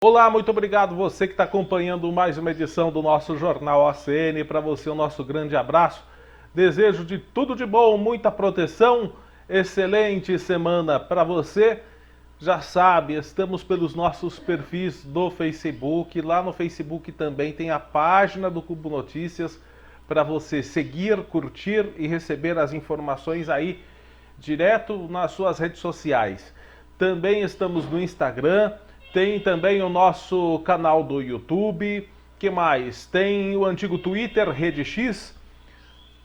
Olá, muito obrigado você que está acompanhando mais uma edição do nosso Jornal ACN. Para você, o nosso grande abraço. Desejo de tudo de bom, muita proteção, excelente semana para você. Já sabe, estamos pelos nossos perfis do Facebook. Lá no Facebook também tem a página do Cubo Notícias para você seguir, curtir e receber as informações aí direto nas suas redes sociais. Também estamos no Instagram. Tem também o nosso canal do YouTube. Que mais? Tem o antigo Twitter, Rede X.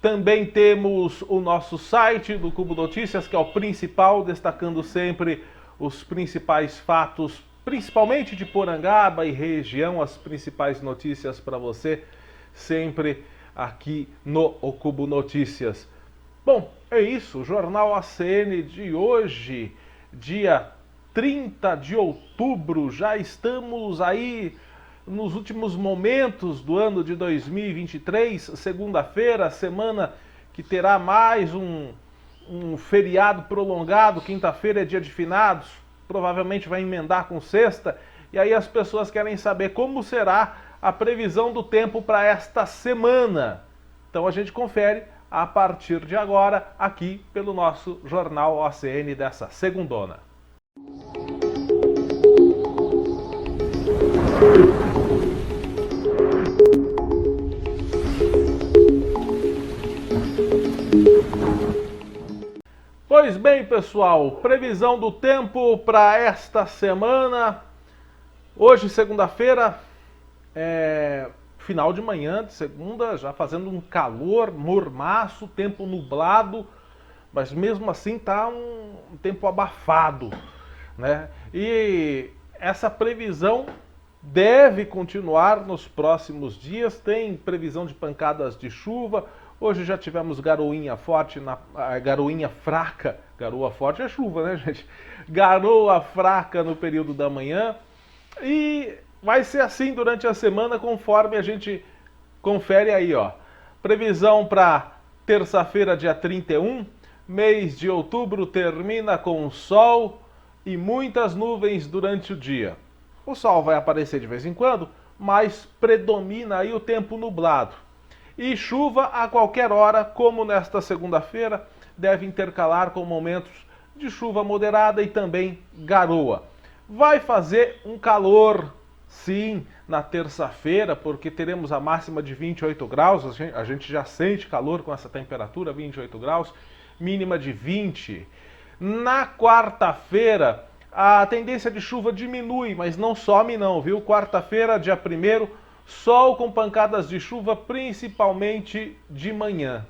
Também temos o nosso site do Cubo Notícias, que é o principal, destacando sempre os principais fatos, principalmente de Porangaba e região, as principais notícias para você, sempre aqui no Cubo Notícias. Bom, é isso, o Jornal ACN de hoje, dia 30 de outubro, já estamos aí nos últimos momentos do ano de 2023, segunda-feira, semana que terá mais um feriado prolongado, quinta-feira é dia de finados, provavelmente vai emendar com sexta, e aí as pessoas querem saber como será a previsão do tempo para esta semana. Então a gente confere a partir de agora aqui pelo nosso Jornal ACN dessa segundona. Pois bem, pessoal, previsão do tempo para esta semana. Hoje, segunda-feira, final de manhã de segunda, já fazendo um calor mormaço, tempo nublado, mas mesmo assim tá um tempo abafado, né? E essa previsão deve continuar nos próximos dias. Tem previsão de pancadas de chuva. Hoje já tivemos garoinha forte, garoinha fraca. Garoa forte é chuva, né, gente? Garoa fraca no período da manhã. E vai ser assim durante a semana, conforme a gente confere aí, ó. Previsão para terça-feira, dia 31. Mês de outubro termina com sol e muitas nuvens durante o dia. O sol vai aparecer de vez em quando, mas predomina aí o tempo nublado. E chuva a qualquer hora, como nesta segunda-feira, deve intercalar com momentos de chuva moderada e também garoa. Vai fazer um calor, sim, na terça-feira, porque teremos a máxima de 28 graus, a gente já sente calor com essa temperatura, 28 graus, mínima de 20. Na quarta-feira, a tendência de chuva diminui, mas não some não, viu? Quarta-feira, dia 1º, sol com pancadas de chuva, principalmente de manhã.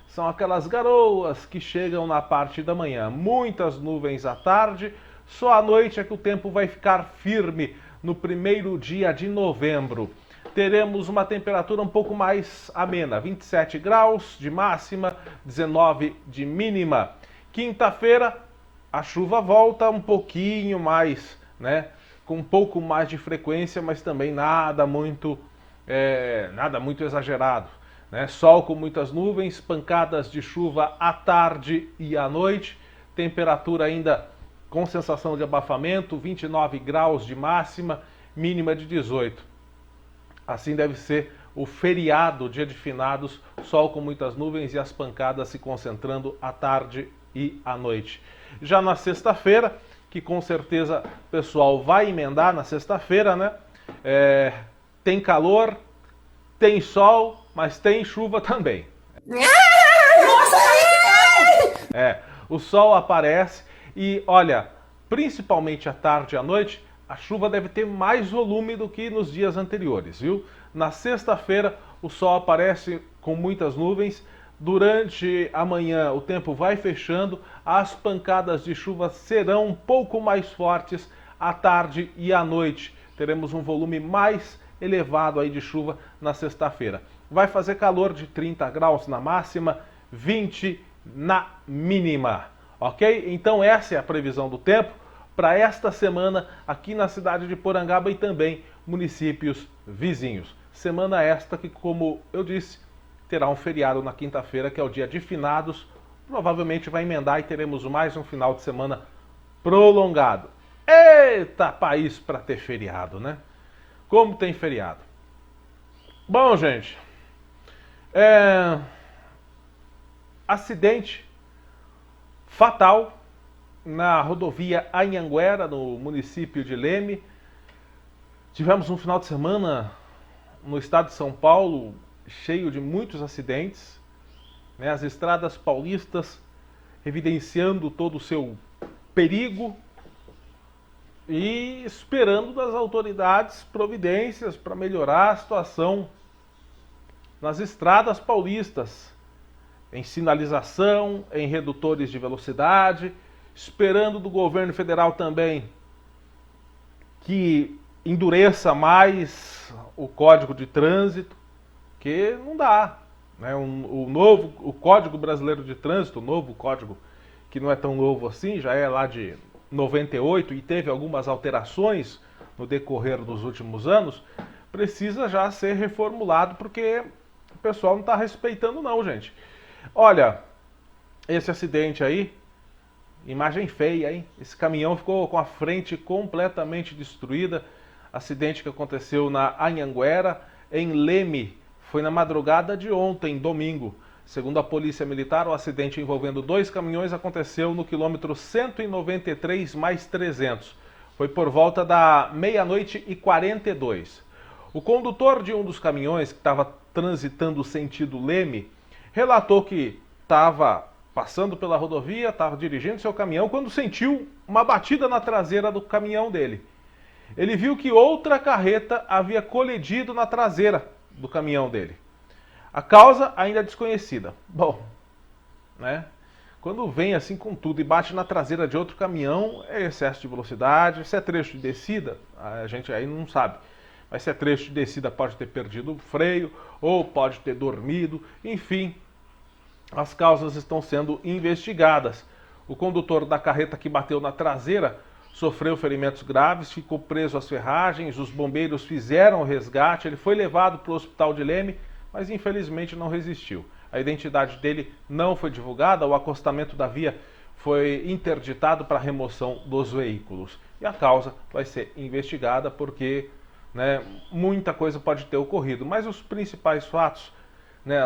São aquelas garoas que chegam na parte da manhã. Muitas nuvens à tarde, só à noite é que o tempo vai ficar firme no primeiro dia de novembro. Teremos uma temperatura um pouco mais amena, 27 graus de máxima, 19 de mínima. Quinta-feira, a chuva volta um pouquinho mais, né? Com um pouco mais de frequência, mas também nada muito exagerado, né? Sol com muitas nuvens, pancadas de chuva à tarde e à noite, temperatura ainda com sensação de abafamento, 29 graus de máxima, mínima de 18. Assim deve ser o feriado, dia de finados, sol com muitas nuvens e as pancadas se concentrando à tarde e à noite. Já na sexta-feira, que com certeza o pessoal vai emendar na sexta-feira, né? Tem calor, tem sol, mas tem chuva também. O sol aparece e, olha, principalmente à tarde e à noite, a chuva deve ter mais volume do que nos dias anteriores, viu? Na sexta-feira, o sol aparece com muitas nuvens. Durante a manhã, o tempo vai fechando, as pancadas de chuva serão um pouco mais fortes à tarde e à noite. Teremos um volume mais elevado aí de chuva na sexta-feira. Vai fazer calor de 30 graus na máxima, 20 na mínima, ok? Então essa é a previsão do tempo para esta semana aqui na cidade de Porangaba e também municípios vizinhos. Semana esta que, como eu disse, terá um feriado na quinta-feira, que é o dia de finados. Provavelmente vai emendar e teremos mais um final de semana prolongado. Eita, país para ter feriado, né? Como tem feriado. Bom, gente, acidente fatal na rodovia Anhanguera, no município de Leme. Tivemos um final de semana no estado de São Paulo cheio de muitos acidentes, né? As estradas paulistas evidenciando todo o seu perigo e esperando das autoridades providências para melhorar a situação nas estradas paulistas, em sinalização, em redutores de velocidade, esperando do governo federal também que endureça mais o Código de Trânsito, que não dá, né? O Código Brasileiro de Trânsito, o novo código, que não é tão novo assim, já é lá de 98 e teve algumas alterações no decorrer dos últimos anos, precisa já ser reformulado, porque o pessoal não está respeitando não, gente. Olha, esse acidente aí, imagem feia, hein? Esse caminhão ficou com a frente completamente destruída. Acidente que aconteceu na Anhanguera, em Leme. Foi na madrugada de ontem, domingo. Segundo a Polícia Militar, o acidente envolvendo 2 caminhões aconteceu no quilômetro 193 mais 300. Foi por volta da 00h42. O condutor de um dos caminhões, que estava transitando sentido Leme, relatou que estava passando pela rodovia, estava dirigindo seu caminhão, quando sentiu uma batida na traseira do caminhão dele. Ele viu que outra carreta havia colidido na traseira do caminhão dele. A causa ainda é desconhecida. Bom, né? Quando vem assim com tudo e bate na traseira de outro caminhão, é excesso de velocidade. Se é trecho de descida, a gente aí não sabe. Mas se é trecho de descida, pode ter perdido o freio, ou pode ter dormido, enfim. As causas estão sendo investigadas. O condutor da carreta que bateu na traseira sofreu ferimentos graves, ficou preso às ferragens, os bombeiros fizeram o resgate, ele foi levado para o hospital de Leme, mas infelizmente não resistiu. A identidade dele não foi divulgada, o acostamento da via foi interditado para remoção dos veículos. E a causa vai ser investigada porque, né, muita coisa pode ter ocorrido, mas os principais fatos, né,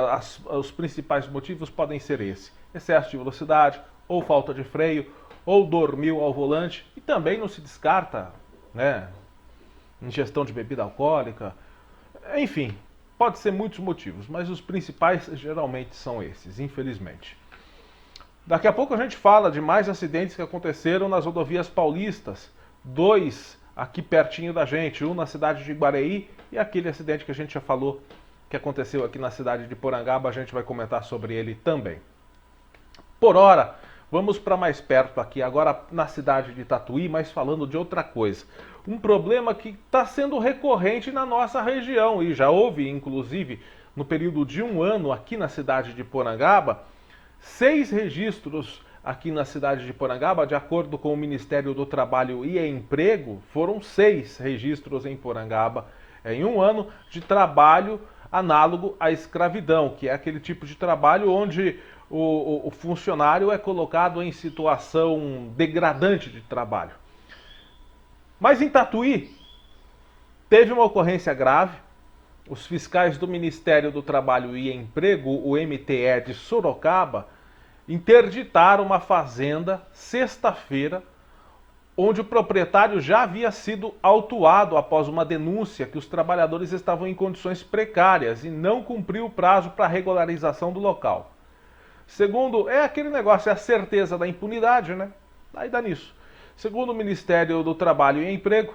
os principais motivos podem ser esse: excesso de velocidade, ou falta de freio, ou dormiu ao volante, e também não se descarta, né, ingestão de bebida alcoólica, enfim, pode ser muitos motivos, mas os principais geralmente são esses, infelizmente. Daqui a pouco a gente fala de mais acidentes que aconteceram nas rodovias paulistas, 2 aqui pertinho da gente, um na cidade de Iguareí e aquele acidente que a gente já falou que aconteceu aqui na cidade de Porangaba, a gente vai comentar sobre ele também. Por hora, vamos para mais perto aqui, agora na cidade de Tatuí, mas falando de outra coisa. Um problema que está sendo recorrente na nossa região e já houve, inclusive, no período de 1 ano aqui na cidade de Porangaba, 6 registros aqui na cidade de Porangaba, de acordo com o Ministério do Trabalho e Emprego, foram 6 registros em Porangaba em 1 ano de trabalho análogo à escravidão, que é aquele tipo de trabalho onde o funcionário é colocado em situação degradante de trabalho. Mas em Tatuí, teve uma ocorrência grave. Os fiscais do Ministério do Trabalho e Emprego, o MTE de Sorocaba, interditaram uma fazenda sexta-feira, onde o proprietário já havia sido autuado após uma denúncia que os trabalhadores estavam em condições precárias e não cumpriu o prazo para regularização do local. Segundo, é aquele negócio, é a certeza da impunidade, né? Aí dá nisso. Segundo o Ministério do Trabalho e Emprego,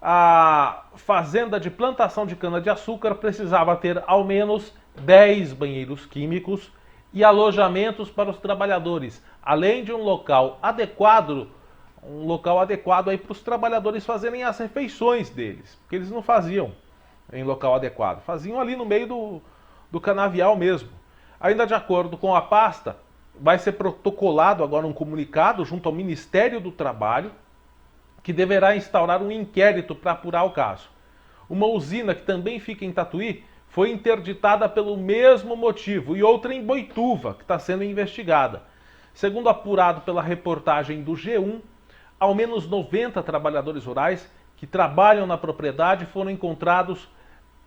a fazenda de plantação de cana-de-açúcar precisava ter ao menos 10 banheiros químicos e alojamentos para os trabalhadores, além de um local adequado aí para os trabalhadores fazerem as refeições deles, porque eles não faziam em local adequado, faziam ali no meio do canavial mesmo. Ainda de acordo com a pasta, vai ser protocolado agora um comunicado junto ao Ministério do Trabalho, que deverá instaurar um inquérito para apurar o caso. Uma usina que também fica em Tatuí foi interditada pelo mesmo motivo e outra em Boituva, que está sendo investigada. Segundo apurado pela reportagem do G1, ao menos 90 trabalhadores rurais que trabalham na propriedade foram encontrados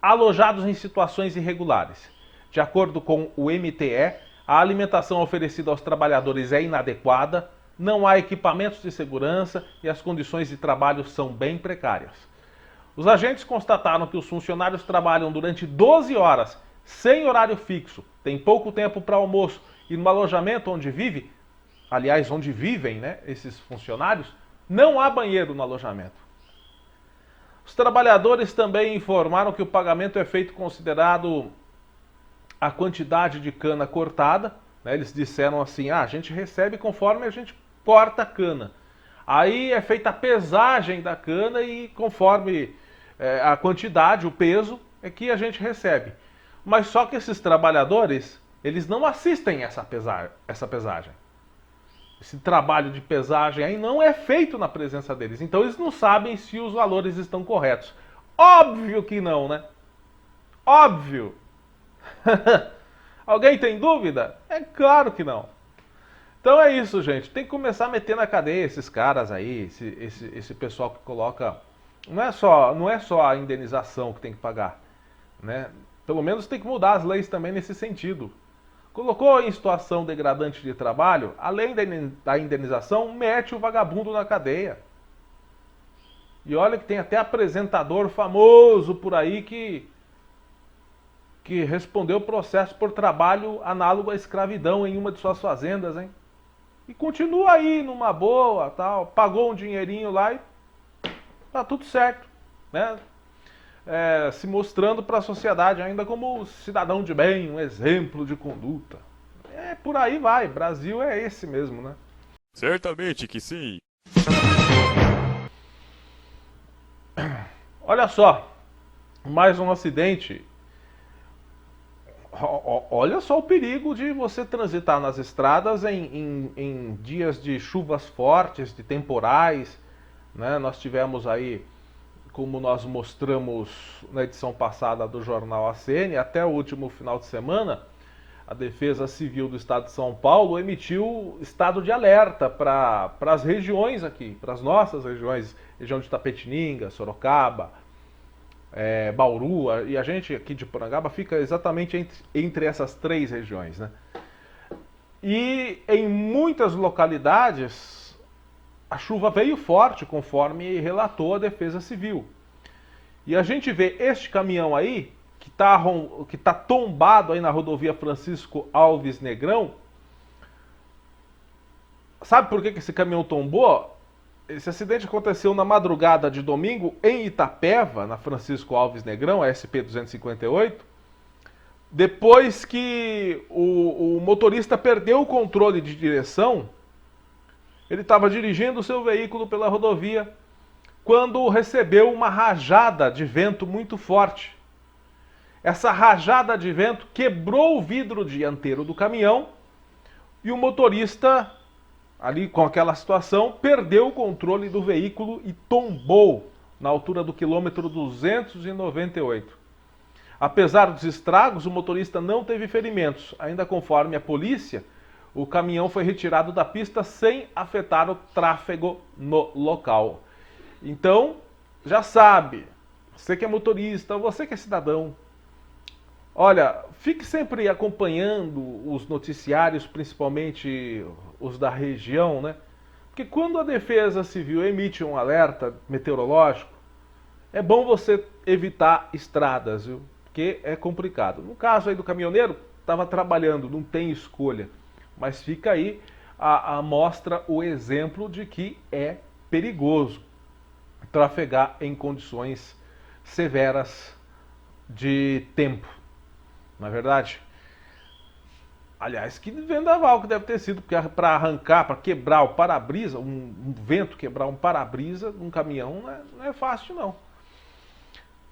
alojados em situações irregulares. De acordo com o MTE, a alimentação oferecida aos trabalhadores é inadequada, não há equipamentos de segurança e as condições de trabalho são bem precárias. Os agentes constataram que os funcionários trabalham durante 12 horas, sem horário fixo, têm pouco tempo para almoço e no alojamento onde onde vivem, né, esses funcionários, não há banheiro no alojamento. Os trabalhadores também informaram que o pagamento é feito considerado a quantidade de cana cortada, né? Eles disseram assim, a gente recebe conforme a gente corta a cana. Aí é feita a pesagem da cana e conforme a quantidade, o peso, é que a gente recebe. Mas só que esses trabalhadores, eles não assistem essa pesagem. Esse trabalho de pesagem aí não é feito na presença deles. Então eles não sabem se os valores estão corretos. Óbvio que não, né? Óbvio. Alguém tem dúvida? É claro que não. Então é isso, gente. Tem que começar a meter na cadeia esses caras aí, esse pessoal que coloca... Não é só a indenização que tem que pagar, né? Pelo menos tem que mudar as leis também nesse sentido. Colocou em situação degradante de trabalho, além da indenização, mete o vagabundo na cadeia. E olha que tem até apresentador famoso por aí que respondeu processo por trabalho análogo à escravidão em uma de suas fazendas, hein? E continua aí numa boa, tal, pagou um dinheirinho lá e tá tudo certo, né? Se mostrando para a sociedade ainda como cidadão de bem, um exemplo de conduta. Por aí vai, Brasil é esse mesmo, né? Certamente que sim. Olha só, mais um acidente. Olha só o perigo de você transitar nas estradas em dias de chuvas fortes, de temporais, né? Nós tivemos aí, como nós mostramos na edição passada do Jornal ACN, até o último final de semana, a Defesa Civil do Estado de São Paulo emitiu estado de alerta para as regiões aqui, para as nossas regiões, região de Itapetininga, Sorocaba, Bauru, e a gente aqui de Porangaba fica exatamente entre essas três regiões, né? E em muitas localidades a chuva veio forte, conforme relatou a Defesa Civil. E a gente vê este caminhão aí, que tá tombado aí na rodovia Francisco Alves Negrão. Sabe por que esse caminhão tombou? Esse acidente aconteceu na madrugada de domingo em Itapeva, na Francisco Alves Negrão, a SP-258, depois que o motorista perdeu o controle de direção. Ele estava dirigindo o seu veículo pela rodovia quando recebeu uma rajada de vento muito forte. Essa rajada de vento quebrou o vidro dianteiro do caminhão e o motorista, ali com aquela situação, perdeu o controle do veículo e tombou na altura do quilômetro 298. Apesar dos estragos, o motorista não teve ferimentos. Ainda conforme a polícia, o caminhão foi retirado da pista sem afetar o tráfego no local. Então, já sabe, você que é motorista, você que é cidadão, olha, fique sempre acompanhando os noticiários, principalmente os da região, né? Porque quando a Defesa Civil emite um alerta meteorológico, é bom você evitar estradas, viu? Porque é complicado. No caso aí do caminhoneiro, estava trabalhando, não tem escolha. Mas fica aí mostra o exemplo de que é perigoso trafegar em condições severas de tempo. Não é verdade? Aliás, que vendaval que deve ter sido, porque para arrancar, para quebrar o para-brisa, um vento quebrar um para-brisa num caminhão não é fácil não.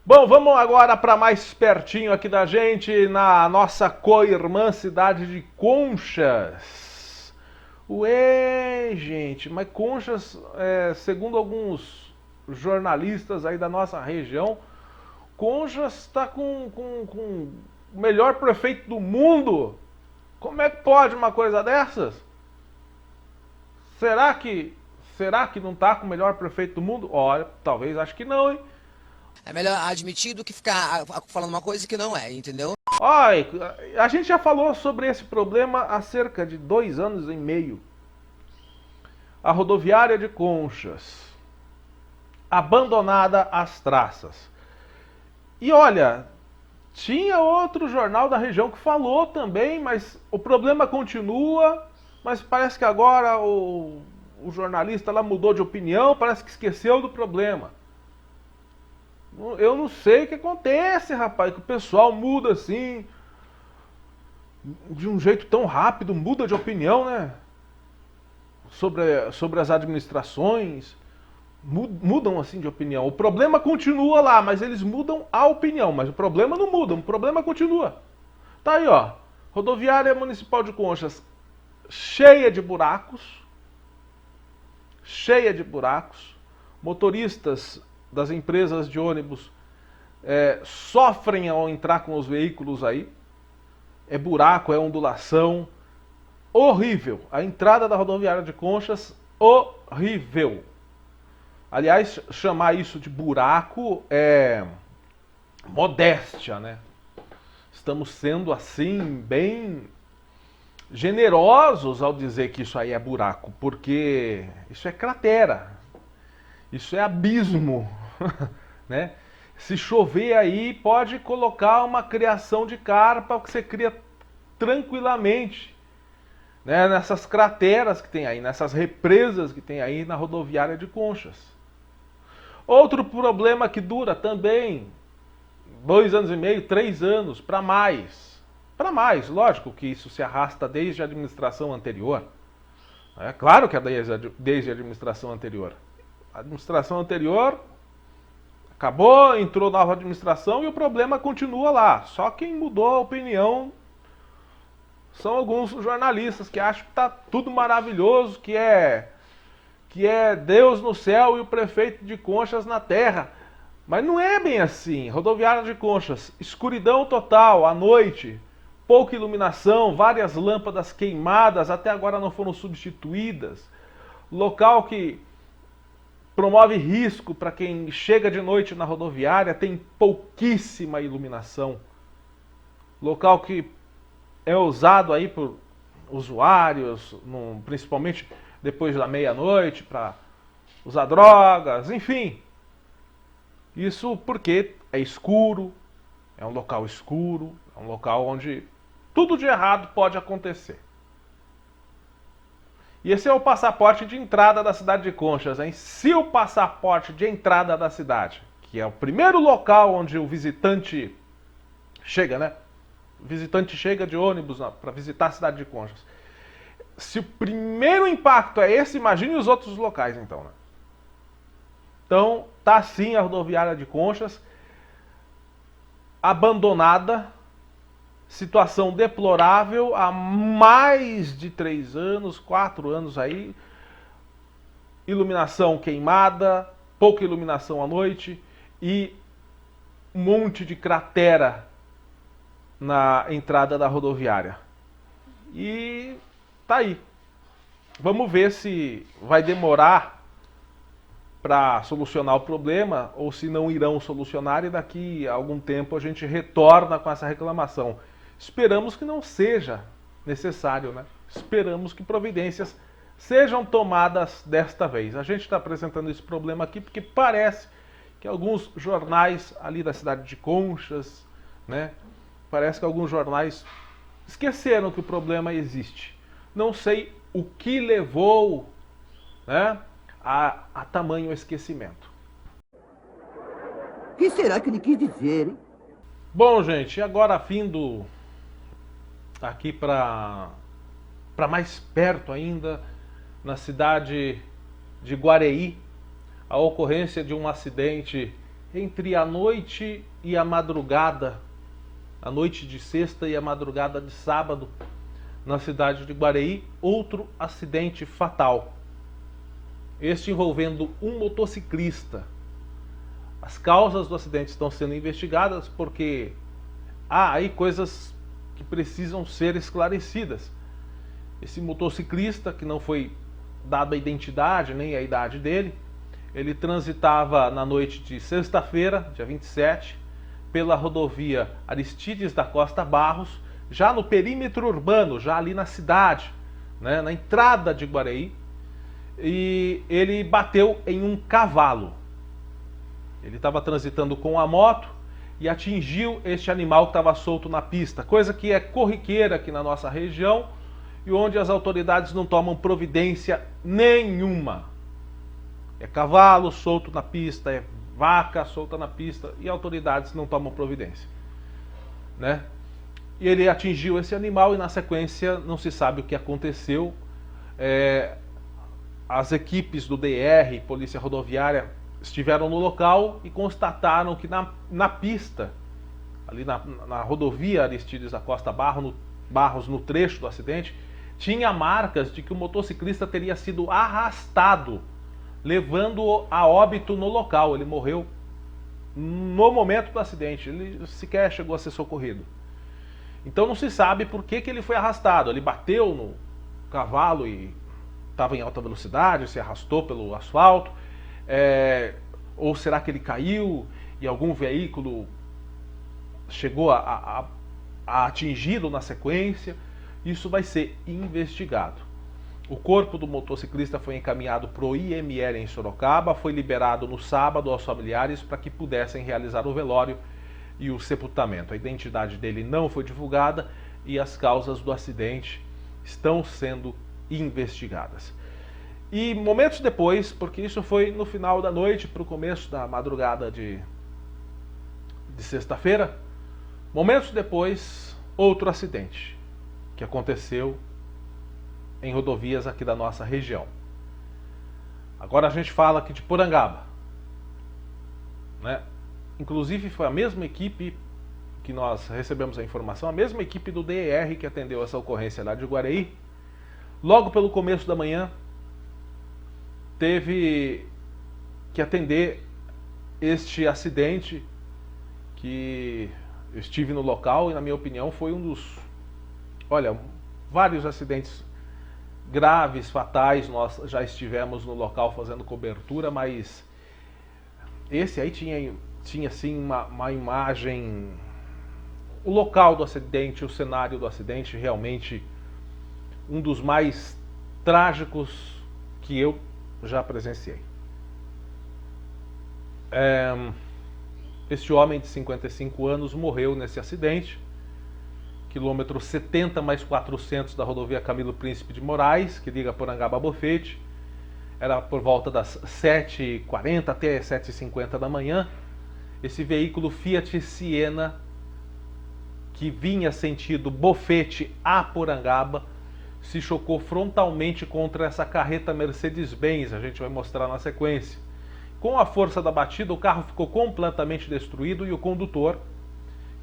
Bom, vamos agora para mais pertinho aqui da gente, na nossa co-irmã cidade de Conchas. Ué, gente, mas Conchas, segundo alguns jornalistas aí da nossa região, Conchas está com o melhor prefeito do mundo. Como é que pode uma coisa dessas? Será que Será que não está com o melhor prefeito do mundo? Olha, talvez, acho que não, hein? É melhor admitir do que ficar falando uma coisa que não é, entendeu? Olha, a gente já falou sobre esse problema há cerca de 2 anos e meio. A rodoviária de Conchas, abandonada às traças. E olha, tinha outro jornal da região que falou também, mas o problema continua, mas parece que agora o jornalista lá mudou de opinião, parece que esqueceu do problema. Eu não sei o que acontece, rapaz, que o pessoal muda assim, de um jeito tão rápido, muda de opinião, né? Sobre as administrações, mudam assim de opinião. O problema continua lá, mas eles mudam a opinião, mas o problema não muda, o problema continua. Tá aí, ó, rodoviária municipal de Conchas, cheia de buracos, motoristas das empresas de ônibus sofrem ao entrar com os veículos aí, é buraco, é ondulação, horrível. A entrada da rodoviária de Conchas, horrível. Aliás, chamar isso de buraco é modéstia, né? Estamos sendo assim bem generosos ao dizer que isso aí é buraco, porque isso é cratera, isso é abismo, né? Se chover aí, pode colocar uma criação de carpa que você cria tranquilamente, né? Nessas crateras que tem aí, nessas represas que tem aí na rodoviária de Conchas. Outro problema que dura também 2 anos e meio, 3 anos, para mais. Para mais, lógico que isso se arrasta desde a administração anterior. É claro que é desde a administração anterior. A administração anterior acabou, entrou nova administração e o problema continua lá. Só quem mudou a opinião são alguns jornalistas que acham que está tudo maravilhoso, que é Deus no céu e o prefeito de Conchas na terra. Mas não é bem assim. Rodoviária de Conchas, escuridão total à noite, pouca iluminação, várias lâmpadas queimadas, até agora não foram substituídas. Local que promove risco para quem chega de noite na rodoviária, tem pouquíssima iluminação. Local que é usado aí por usuários, principalmente depois da meia-noite, para usar drogas, enfim. Isso porque é escuro, é um local escuro, é um local onde tudo de errado pode acontecer. E esse é o passaporte de entrada da cidade de Conchas, hein? Se o passaporte de entrada da cidade, que é o primeiro local onde o visitante chega, né? O visitante chega de ônibus para visitar a cidade de Conchas. Se o primeiro impacto é esse, imagine os outros locais, então, né? Então, tá sim a rodoviária de Conchas, abandonada, situação deplorável há mais de 3 anos, 4 anos aí, iluminação queimada, pouca iluminação à noite e um monte de cratera na entrada da rodoviária. E tá aí. Vamos ver se vai demorar para solucionar o problema ou se não irão solucionar e daqui a algum tempo a gente retorna com essa reclamação. Esperamos que não seja necessário, né? Esperamos que providências sejam tomadas desta vez. A gente está apresentando esse problema aqui porque parece que alguns jornais ali da cidade de Conchas, né? Parece que alguns jornais esqueceram que o problema existe. Não sei o que levou, né, a tamanho esquecimento. O que será que ele quis dizer, hein? Bom, gente, agora vindo aqui para mais perto ainda, na cidade de Guareí, a ocorrência de um acidente entre a noite e a madrugada, a noite de sexta e a madrugada de sábado, na cidade de Guareí, outro acidente fatal. Este envolvendo um motociclista. As causas do acidente estão sendo investigadas porque há aí coisas que precisam ser esclarecidas. Esse motociclista, que não foi dado a identidade nem a idade dele. Ele transitava na noite de sexta-feira, dia 27, pela rodovia Aristides da Costa Barros, já no perímetro urbano, já ali na cidade, né, na entrada de Guareí, e ele bateu em um cavalo. Ele estava transitando com a moto e atingiu este animal que estava solto na pista, coisa que é corriqueira aqui na nossa região e onde as autoridades não tomam providência nenhuma. É cavalo solto na pista, é vaca solta na pista e autoridades não tomam providência, né? E ele atingiu esse animal e na sequência não se sabe o que aconteceu. As equipes do DR, Polícia Rodoviária, estiveram no local e constataram que na pista, ali na rodovia Aristides da Costa Barros, no trecho do acidente, tinha marcas de que o motociclista teria sido arrastado, levando-o a óbito no local. Ele morreu no momento do acidente, ele sequer chegou a ser socorrido. Então não se sabe por que ele foi arrastado. Ele bateu no cavalo e estava em alta velocidade, se arrastou pelo asfalto, ou será que ele caiu e algum veículo chegou a atingi-lo na sequência? Isso vai ser investigado. O corpo do motociclista foi encaminhado para o IML em Sorocaba, foi liberado no sábado aos familiares para que pudessem realizar o velório e o sepultamento. A identidade dele não foi divulgada e as causas do acidente estão sendo investigadas. E momentos depois, porque isso foi no final da noite para o começo da madrugada de sexta-feira, momentos depois, outro acidente que aconteceu em rodovias aqui da nossa região. Agora a gente fala aqui de Porangaba, né? Inclusive foi a mesma equipe que nós recebemos a informação, a mesma equipe do DR que atendeu essa ocorrência lá de Guareí. Logo pelo começo da manhã, teve que atender este acidente que eu estive no local e, na minha opinião, foi um dos... Olha, vários acidentes graves, fatais, nós já estivemos no local fazendo cobertura, mas esse aí tinha assim uma imagem... O local do acidente, o cenário do acidente, realmente um dos mais trágicos que eu já presenciei. Este homem de 55 anos morreu nesse acidente, quilômetro 70 mais 400 da rodovia Camilo Príncipe de Moraes, que liga Porangaba a Bofete. Era por volta das 7h40 até 7h50 da manhã. Esse veículo Fiat Siena, que vinha sentido Bofete a Porangaba, se chocou frontalmente contra essa carreta Mercedes-Benz, a gente vai mostrar na sequência. Com a força da batida, o carro ficou completamente destruído e o condutor,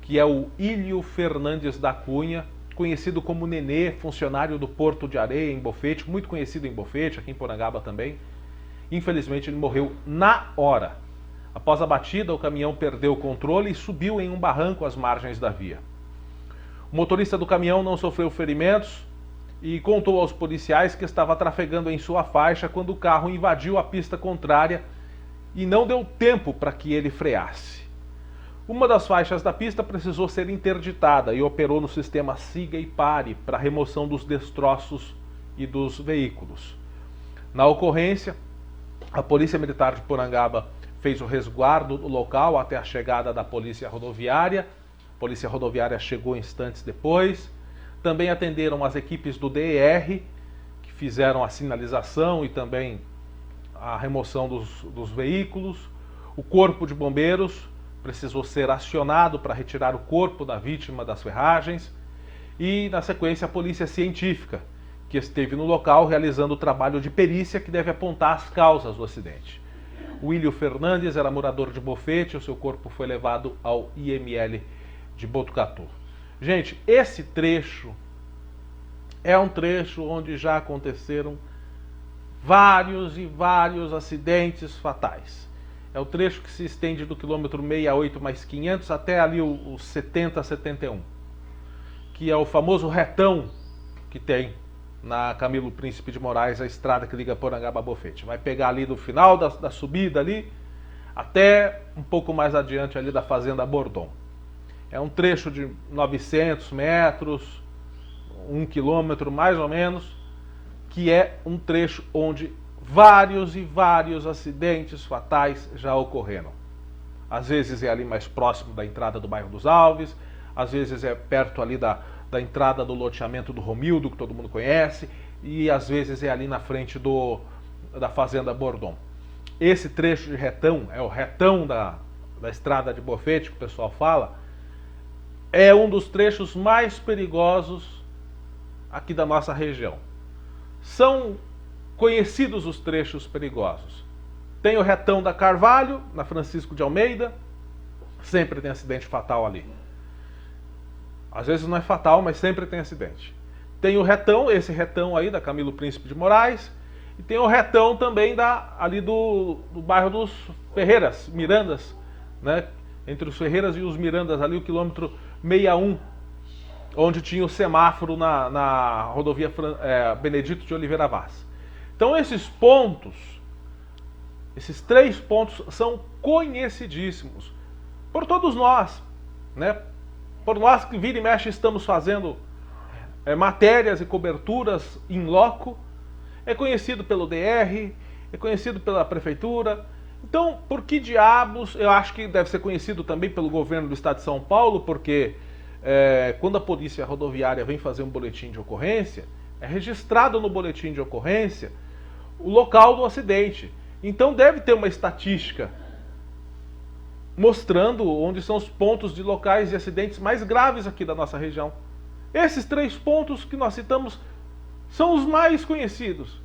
que é o Ilio Fernandes da Cunha, conhecido como Nenê, funcionário do Porto de Areia, em Bofete, muito conhecido em Bofete, aqui em Porangaba também. Infelizmente ele morreu na hora. Após a batida, o caminhão perdeu o controle e subiu em um barranco às margens da via. O motorista do caminhão não sofreu ferimentos e contou aos policiais que estava trafegando em sua faixa quando o carro invadiu a pista contrária e não deu tempo para que ele freasse. Uma das faixas da pista precisou ser interditada e operou no sistema siga e pare para remoção dos destroços e dos veículos. Na ocorrência, a Polícia Militar de Porangaba fez o resguardo do local até a chegada da Polícia Rodoviária. A Polícia Rodoviária chegou instantes depois. Também atenderam as equipes do DR, que fizeram a sinalização e também a remoção dos veículos. O Corpo de Bombeiros precisou ser acionado para retirar o corpo da vítima das ferragens. E, na sequência, a Polícia Científica, que esteve no local realizando o trabalho de perícia que deve apontar as causas do acidente. O William Fernandes era morador de Bofete, o seu corpo foi levado ao IML de Botucatu. Gente, esse trecho é um trecho onde já aconteceram vários e vários acidentes fatais. É o trecho que se estende do quilômetro 68 mais 500 até ali o 70, 71, que é o famoso retão que tem na Camilo Príncipe de Moraes, a estrada que liga Porangaba a Bofete. Vai pegar ali do final da subida ali, até um pouco mais adiante ali da Fazenda Bordon. É um trecho de 900 metros, 1 quilômetro mais ou menos, que é um trecho onde vários e vários acidentes fatais já ocorreram. Às vezes é ali mais próximo da entrada do bairro dos Alves, às vezes é perto ali da entrada do loteamento do Romildo, que todo mundo conhece, e às vezes é ali na frente da Fazenda Bordon. Esse trecho de retão, é o retão da estrada de Bofete, que o pessoal fala, é um dos trechos mais perigosos aqui da nossa região. São conhecidos os trechos perigosos. Tem o retão da Carvalho, na Francisco de Almeida, sempre tem acidente fatal ali. Às vezes não é fatal, mas sempre tem acidente. Tem o retão, esse retão aí da Camilo Príncipe de Moraes, e tem o retão também ali do bairro dos Ferreiras, Mirandas, né? Entre os Ferreiras e os Mirandas, ali o quilômetro 61, onde tinha o semáforo na rodovia Benedito de Oliveira Vaz. Então esses pontos, esses 3 pontos são conhecidíssimos por todos nós, né? Por nós que vira e mexe estamos fazendo matérias e coberturas in loco. É conhecido pelo DR, é conhecido pela prefeitura. Então, por que diabos, eu acho que deve ser conhecido também pelo governo do estado de São Paulo, porque quando a polícia rodoviária vem fazer um boletim de ocorrência, é registrado no boletim de ocorrência o local do acidente. Então deve ter uma estatística mostrando onde são os pontos de locais de acidentes mais graves aqui da nossa região. Esses 3 pontos que nós citamos são os mais conhecidos.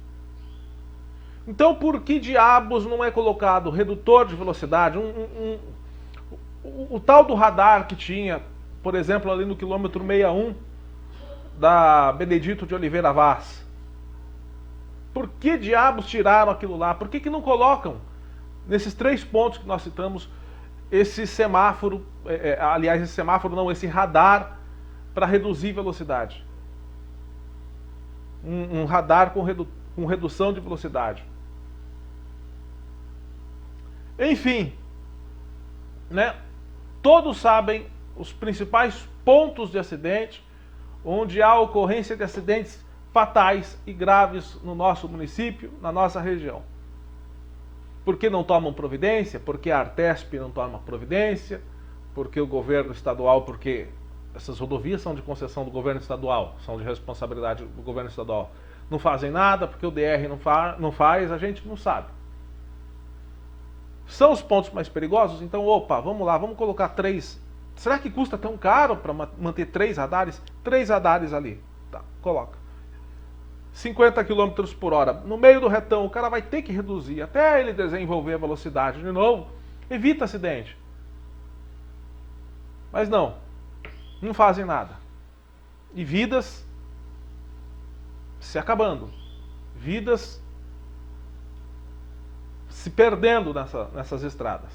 Então, por que diabos não é colocado redutor de velocidade? O tal do radar que tinha, por exemplo, ali no quilômetro 61 da Benedito de Oliveira Vaz. Por que diabos tiraram aquilo lá? Por que não colocam, nesses 3 pontos que nós citamos, esse semáforo, aliás, esse semáforo não, esse radar para reduzir velocidade? Um radar com redução de velocidade. Enfim, né? Todos sabem os principais pontos de acidente, onde há ocorrência de acidentes fatais e graves no nosso município, na nossa região. Por que não tomam providência? Porque a Artesp não toma providência, porque o governo estadual, porque essas rodovias são de concessão do governo estadual, são de responsabilidade do governo estadual. Não fazem nada, porque o DR não faz, a gente não sabe. São os pontos mais perigosos? Então, opa, vamos lá, vamos colocar 3. Será que custa tão caro para manter 3 radares? 3 radares ali. Tá, coloca. 50 km por hora. No meio do retão, o cara vai ter que reduzir até ele desenvolver a velocidade de novo. Evita acidente. Mas não fazem nada. E vidas se acabando. Vidas se perdendo nessas estradas.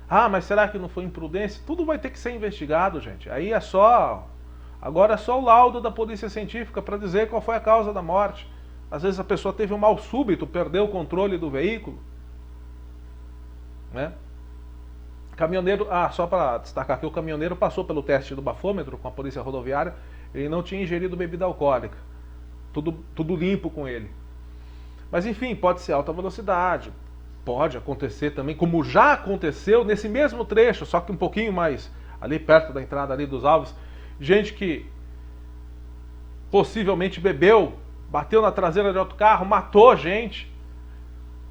Ah, mas será que não foi imprudência? Tudo vai ter que ser investigado, gente. Aí agora é só o laudo da polícia científica para dizer qual foi a causa da morte. Às vezes a pessoa teve um mal súbito, perdeu o controle do veículo, né? Caminhoneiro, só para destacar aqui, o caminhoneiro passou pelo teste do bafômetro com a polícia rodoviária, ele não tinha ingerido bebida alcoólica. Tudo limpo com ele. Mas enfim, pode ser alta velocidade, pode acontecer também, como já aconteceu nesse mesmo trecho, só que um pouquinho mais ali perto da entrada ali dos Alves, gente que possivelmente bebeu, bateu na traseira de outro carro, matou gente,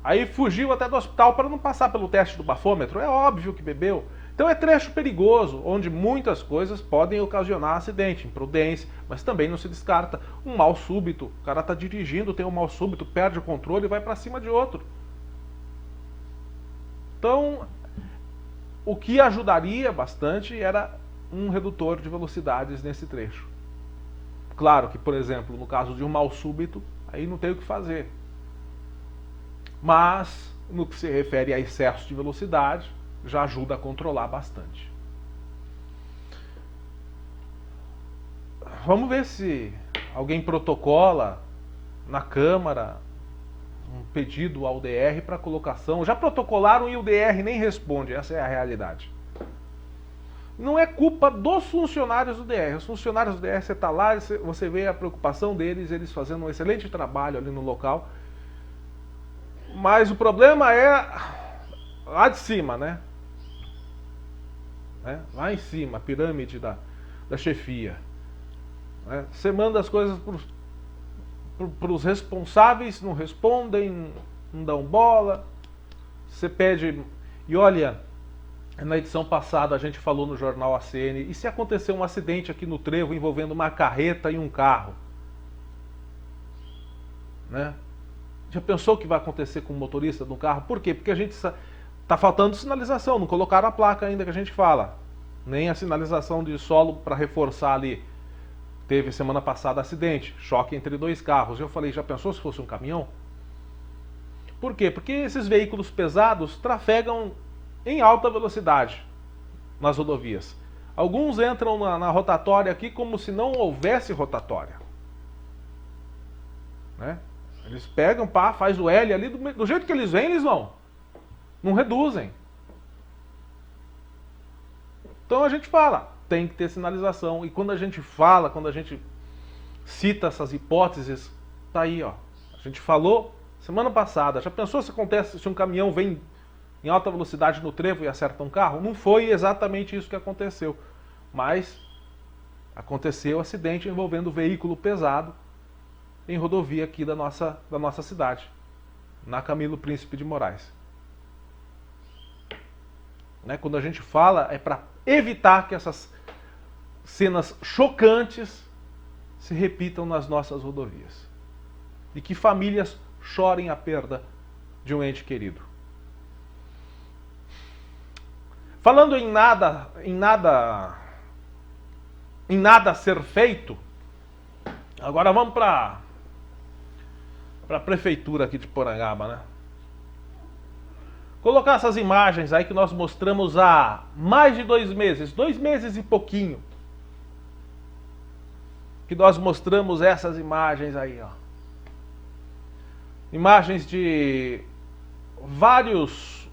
aí fugiu até do hospital para não passar pelo teste do bafômetro. É óbvio que bebeu. Então é trecho perigoso, onde muitas coisas podem ocasionar acidente, imprudência, mas também não se descarta um mal súbito. O cara está dirigindo, tem um mal súbito, perde o controle e vai para cima de outro. Então, o que ajudaria bastante era um redutor de velocidades nesse trecho. Claro que, por exemplo, no caso de um mal súbito, aí não tem o que fazer. Mas, no que se refere a excesso de velocidade, já ajuda a controlar bastante. Vamos ver se alguém protocola na Câmara um pedido ao DR para colocação. Já protocolaram e o DR nem responde, essa é a realidade. Não é culpa dos funcionários do DR. Os funcionários do DR, você está lá, você vê a preocupação deles, eles fazendo um excelente trabalho ali no local. Mas o problema é lá de cima, né? Lá em cima, a pirâmide da chefia. Você manda as coisas para os responsáveis, não respondem, não dão bola. Você pede... E olha, na edição passada a gente falou no jornal ACN, e se acontecer um acidente aqui no Trevo envolvendo uma carreta e um carro? Né? Já pensou o que vai acontecer com o motorista do carro? Por quê? Porque a gente está faltando sinalização, não colocaram a placa ainda que a gente fala. Nem a sinalização de solo para reforçar ali. Teve semana passada acidente, choque entre dois carros. Eu falei, já pensou se fosse um caminhão? Por quê? Porque esses veículos pesados trafegam em alta velocidade nas rodovias. Alguns entram na rotatória aqui como se não houvesse rotatória. Né? Eles pegam, pá, faz o L ali, do jeito que eles vêm, eles vão. Não reduzem. Então a gente fala, tem que ter sinalização. E quando a gente fala, quando a gente cita essas hipóteses, tá aí, ó. A gente falou semana passada. Já pensou se acontece se um caminhão vem em alta velocidade no trevo e acerta um carro? Não foi exatamente isso que aconteceu. Mas aconteceu acidente envolvendo veículo pesado em rodovia aqui da nossa cidade, na Camilo Príncipe de Moraes. Né? Quando a gente fala, é para evitar que essas cenas chocantes se repitam nas nossas rodovias. E que famílias chorem a perda de um ente querido. Falando em nada a ser feito, agora vamos para a prefeitura aqui de Porangaba, né? Colocar essas imagens aí que nós mostramos há mais de 2 meses, 2 meses e pouquinho, que nós mostramos essas imagens aí, ó. Imagens de vários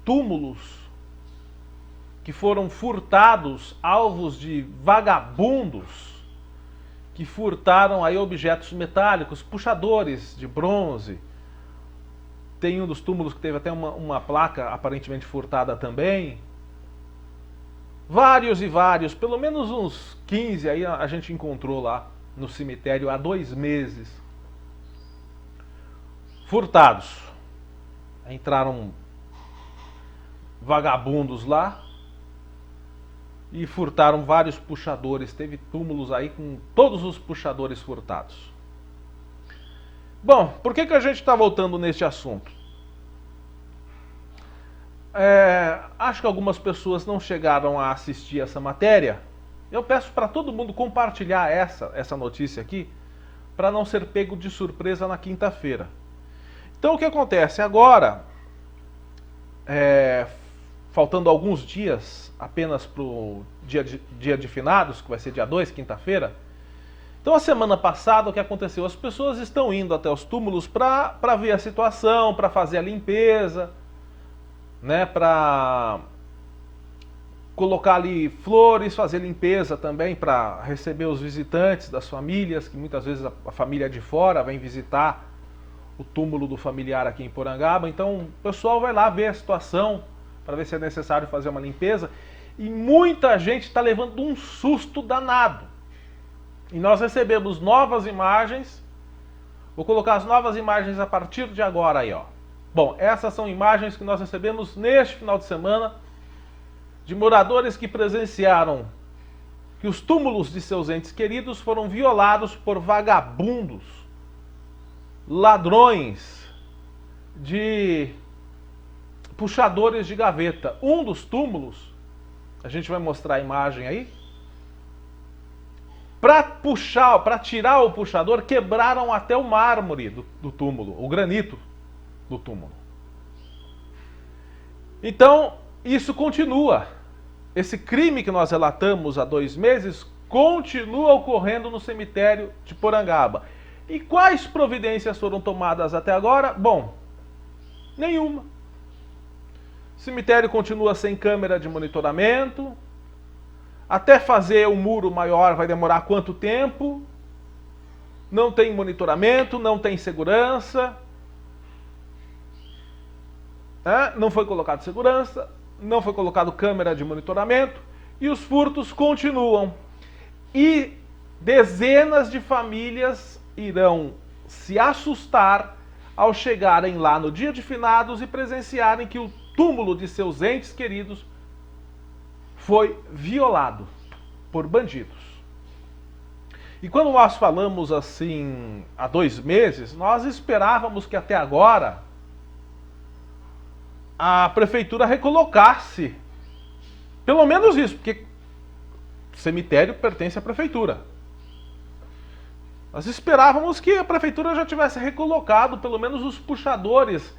túmulos que foram furtados, alvos de vagabundos que furtaram aí objetos metálicos, puxadores de bronze. Tem um dos túmulos que teve até uma placa aparentemente furtada também. Vários e vários, pelo menos uns 15 aí a gente encontrou lá no cemitério há 2 meses. Furtados. Entraram vagabundos lá e furtaram vários puxadores. Teve túmulos aí com todos os puxadores furtados. Bom, por que a gente está voltando neste assunto? Acho que algumas pessoas não chegaram a assistir essa matéria. Eu peço para todo mundo compartilhar essa notícia aqui, para não ser pego de surpresa na quinta-feira. Então o que acontece? Agora, faltando alguns dias apenas para o dia de finados, que vai ser dia 2, quinta-feira. Então a semana passada o que aconteceu? As pessoas estão indo até os túmulos para ver a situação, para fazer a limpeza, né, para colocar ali flores, fazer limpeza também para receber os visitantes das famílias, que muitas vezes a família de fora vem visitar o túmulo do familiar aqui em Porangaba. Então o pessoal vai lá ver a situação para ver se é necessário fazer uma limpeza. E muita gente está levando um susto danado. E nós recebemos novas imagens. Vou colocar as novas imagens a partir de agora aí, ó. Bom, essas são imagens que nós recebemos neste final de semana de moradores que presenciaram que os túmulos de seus entes queridos foram violados por vagabundos, ladrões, de puxadores de gaveta. Um dos túmulos, a gente vai mostrar a imagem aí, para tirar o puxador, quebraram até o mármore do túmulo, o granito do túmulo. Então, isso continua. Esse crime que nós relatamos há 2 meses continua ocorrendo no cemitério de Porangaba. E quais providências foram tomadas até agora? Bom, nenhuma. O cemitério continua sem câmera de monitoramento. Até fazer um muro maior vai demorar quanto tempo? Não tem monitoramento, não tem segurança. Não foi colocado segurança, não foi colocado câmera de monitoramento e os furtos continuam. E dezenas de famílias irão se assustar ao chegarem lá no dia de finados e presenciarem que o túmulo de seus entes queridos foi violado por bandidos. E quando nós falamos assim há 2 meses, nós esperávamos que até agora a prefeitura recolocasse pelo menos isso, porque o cemitério pertence à prefeitura. Nós esperávamos que a prefeitura já tivesse recolocado pelo menos os puxadores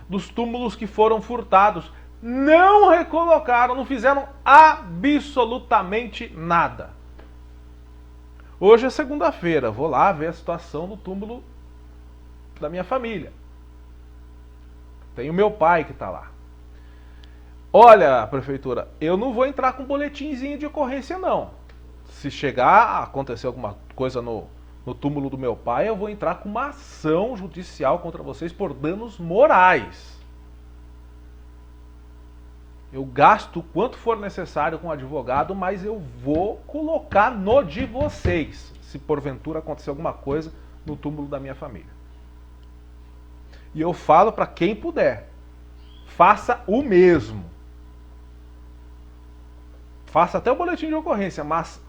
dos túmulos que foram furtados. Não recolocaram, não fizeram absolutamente nada. Hoje é segunda-feira, vou lá ver a situação do túmulo da minha família. Tem o meu pai que está lá. Olha, prefeitura, eu não vou entrar com boletimzinho de ocorrência, não. Se chegar a acontecer alguma coisa no túmulo do meu pai, eu vou entrar com uma ação judicial contra vocês por danos morais. Eu gasto o quanto for necessário com o advogado, mas eu vou colocar no de vocês, se porventura acontecer alguma coisa no túmulo da minha família. E eu falo para quem puder, faça o mesmo. Faça até o boletim de ocorrência, mas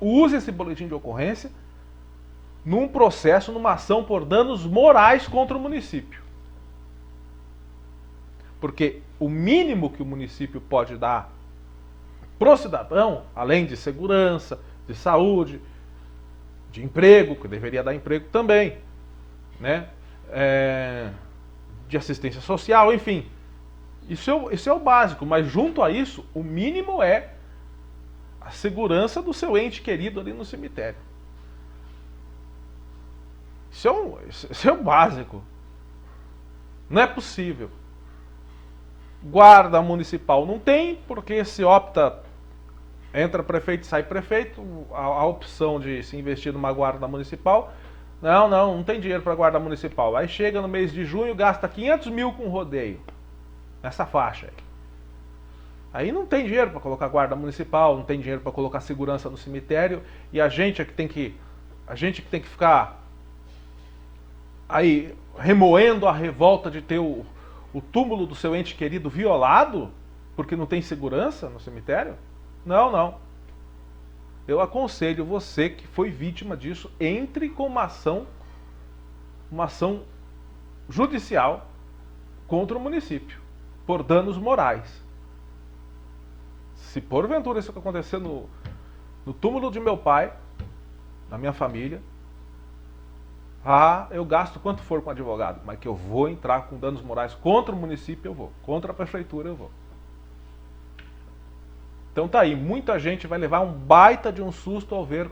use esse boletim de ocorrência num processo, numa ação por danos morais contra o município. Porque o mínimo que o município pode dar pro cidadão, além de segurança, de saúde, de emprego, que deveria dar emprego também, né? De assistência social, enfim. Isso é o básico, mas junto a isso, o mínimo é a segurança do seu ente querido ali no cemitério. Isso é o básico. Não é possível. Guarda municipal não tem, porque se opta, entra prefeito e sai prefeito, a opção de se investir numa guarda municipal, não tem dinheiro para guarda municipal. Aí chega no mês de junho, gasta 500 mil com rodeio, nessa faixa aí. Aí não tem dinheiro para colocar guarda municipal, não tem dinheiro para colocar segurança no cemitério, e a gente que tem que ficar aí remoendo a revolta de ter o túmulo do seu ente querido violado porque não tem segurança no cemitério? Não. Eu aconselho você que foi vítima disso, entre com uma ação judicial contra o município por danos morais. Se porventura isso acontecer no túmulo de meu pai, da minha família, eu gasto quanto for com advogado, mas que eu vou entrar com danos morais contra o município, eu vou. Contra a prefeitura, eu vou. Então tá aí, muita gente vai levar um baita de um susto ao ver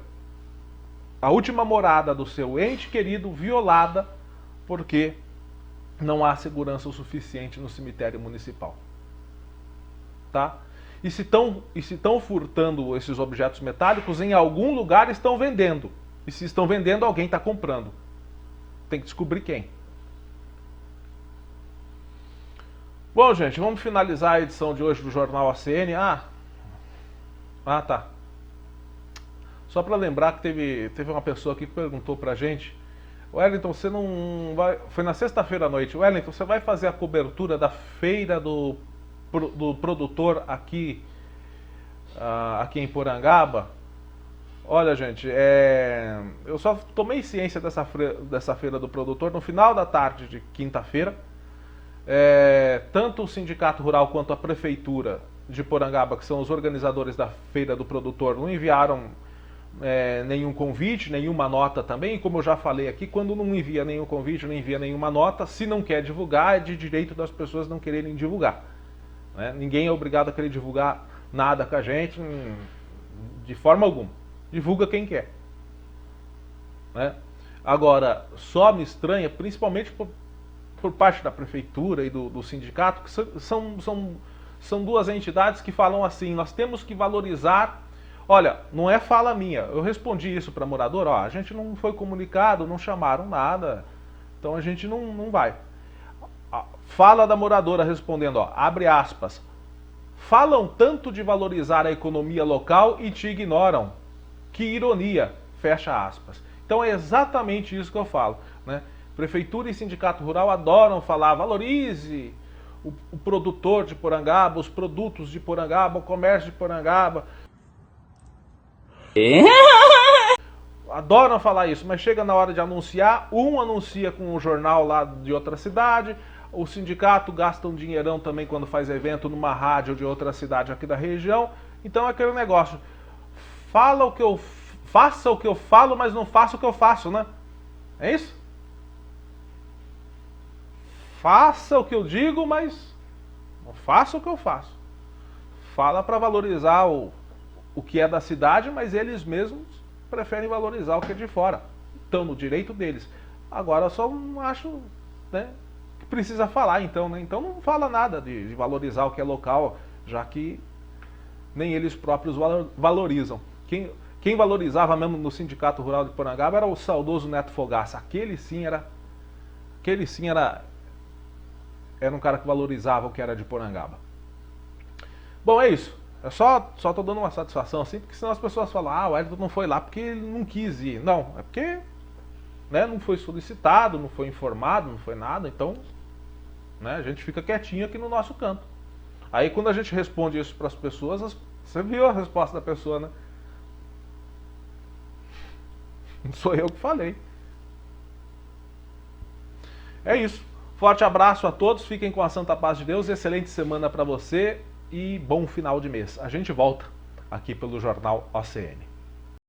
a última morada do seu ente querido violada porque não há segurança o suficiente no cemitério municipal. Tá? E se estão furtando esses objetos metálicos, em algum lugar estão vendendo. E se estão vendendo, alguém está comprando. Tem que descobrir quem. Bom, gente, vamos finalizar a edição de hoje do Jornal ACN. Tá. Só para lembrar que teve uma pessoa aqui que perguntou pra gente: Wellington, você não vai... Foi na sexta-feira à noite. Wellington, você vai fazer a cobertura da feira do produtor aqui em Porangaba? Olha, gente, eu só tomei ciência dessa feira do produtor no final da tarde de quinta-feira. Tanto o Sindicato Rural quanto a Prefeitura de Porangaba, que são os organizadores da feira do produtor, não enviaram nenhum convite, nenhuma nota também. E como eu já falei aqui, quando não envia nenhum convite, não envia nenhuma nota, se não quer divulgar, é de direito das pessoas não quererem divulgar. Ninguém é obrigado a querer divulgar nada com a gente, de forma alguma. divulga quem quer. Né? Agora, só me estranha, principalmente por parte da prefeitura e do sindicato, que são duas entidades que falam assim, nós temos que valorizar. Olha, não é fala minha, eu respondi isso para morador, ó, a gente não foi comunicado, não chamaram nada, então a gente não vai. Fala da moradora respondendo, ó, abre aspas, falam tanto de valorizar a economia local e te ignoram. Que ironia, fecha aspas. Então é exatamente isso que eu falo, né? Prefeitura e sindicato rural adoram falar, valorize o produtor de Porangaba, os produtos de Porangaba, o comércio de Porangaba. Adoram falar isso, mas chega na hora de anunciar, um anuncia com o jornal lá de outra cidade, o sindicato gasta um dinheirão também quando faz evento numa rádio de outra cidade aqui da região. Então é aquele negócio, faça o que eu falo, mas não faça o que eu faço, né? É isso? Faça o que eu digo, mas não faça o que eu faço. Fala para valorizar o que é da cidade, mas eles mesmos preferem valorizar o que é de fora. Estão no direito deles. Agora eu só não acho, né, que precisa falar então, né? Então não fala nada de valorizar o que é local, já que nem eles próprios valorizam. Quem valorizava mesmo no Sindicato Rural de Porangaba era o saudoso Neto Fogaça. Aquele sim era um cara que valorizava o que era de Porangaba. Bom, é isso. Eu só tô dando uma satisfação assim, porque senão as pessoas falam, o Edson não foi lá porque ele não quis ir. Não, é porque, né, não foi solicitado, não foi informado, não foi nada, então, né, a gente fica quietinho aqui no nosso canto. Aí quando a gente responde isso para as pessoas, você viu a resposta da pessoa, né? Não sou eu que falei. É isso. Forte abraço a todos, fiquem com a santa paz de Deus, excelente semana para você e bom final de mês. A gente volta aqui pelo Jornal OCN.